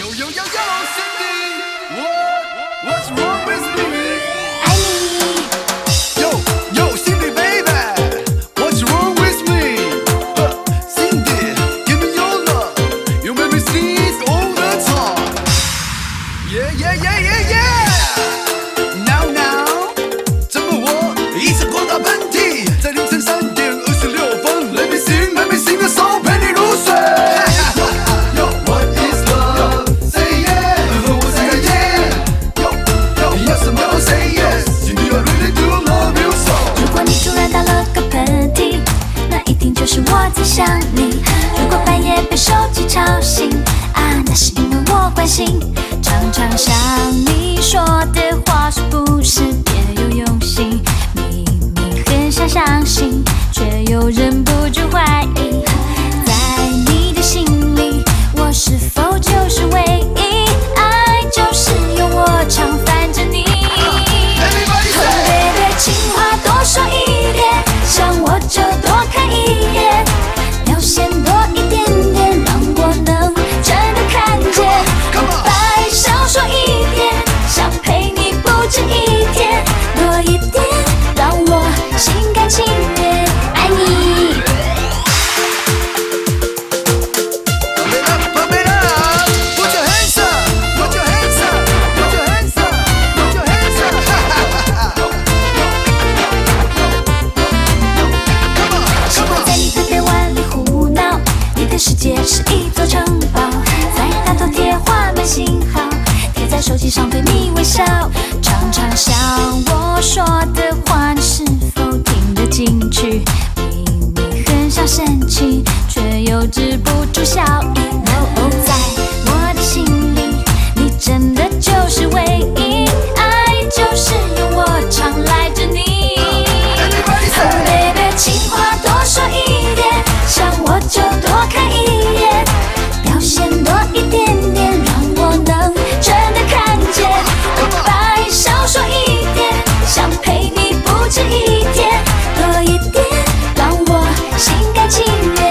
Yo, yo, yo, yo, Cindy, what's wrong with me? 爱你。Yo, yo, Cindy, baby, what's wrong with me? Cindy, give me your love. You make me sneeze all the time. Yeah, yeah, yeah, yeah, yeah. Now, now, 怎么我一直狂打喷嚏，在凌晨3点26分 ，Let me sing the song， 陪你入睡。Yo, what is love? Say yeah， 和我 say yeah。Yo, yo， 要什么 say yes。Cindy, I really do love you so。如果你突然打了个喷嚏，那一定就是我在想你。如果半夜被手机吵醒，啊，那是因为我关心。常常想你说的话是不是别有用心？明明很想相信，却又忍不住怀疑。在你的心里，我是否就是唯一？爱就是由我常烦着你。Everybody say。baby， 情话多说一点，想我就多看一眼，表现多一点点，让我能真的看见。白少说一点，想陪你不止一天，多一点，让我心甘情愿爱你。Pump it up, pump it up. Put your hands up, put your hands up, put your hands up, put your hands up. Come on, 习 come 惯 on. 在你的臂弯里胡闹，你的世界是一座城堡，在大头贴画满信号，贴在手机上对你微笑。常常想我说的话，你是否听得进去？明明很想生气，却又止不住笑意。哦，在我的心里，你真的就是唯一，爱就是由我常赖着你。Everybody say。baby， 情话多说一点，想我就多看一眼，表现多一点点，让我能真的看见。白少说一点，想陪你不止一天，多一点，让我心甘情愿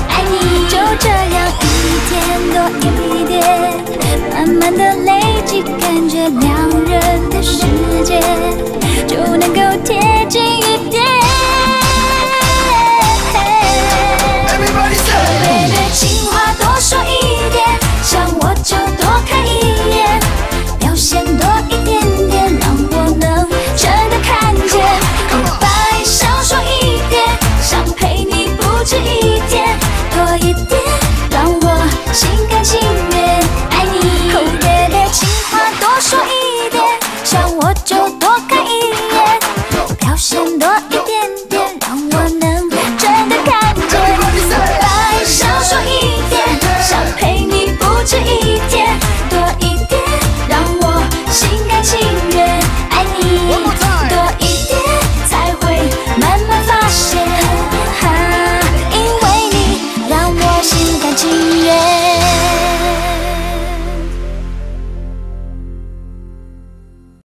爱你。就这样一天多一点，慢慢的累积，感觉两人的世界就能够贴近一点。Everybody say。 baby， 情话多说一点，想我就多看一眼，表现多一点点，让我能真的看见。白少说一点，想陪你不止一天，多一点，让我心甘情愿爱你。baby， 情话多说一点，想我就多看一眼，表现多一点。